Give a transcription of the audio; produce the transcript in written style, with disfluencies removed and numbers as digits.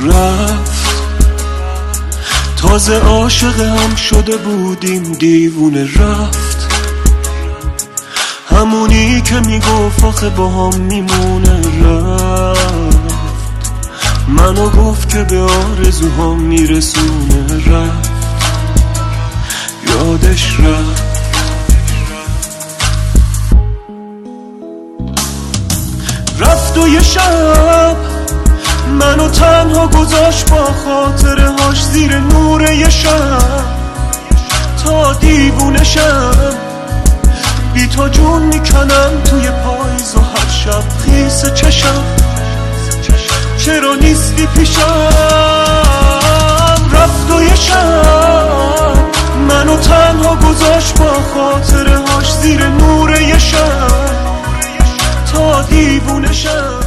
رفت، تازه عاشق هم شده بودیم دیوونه رفت، همونی که میگفت آخه با هم میمونه رفت، منو گفت که به آرزوهام میرسونه رفت، یادش رفت. رفت و یه شب منو تنها گذاشت با خاطره هاش زیر نور یه شب، تا دیوونه شم بی تو جون میکنم توی پاییز و هر شب خیس چشم چرا نیستی پیشم. رفت و یه شب منو تنها گذاشت با خاطره هاش زیر نور یه شب تا دیوونه شم.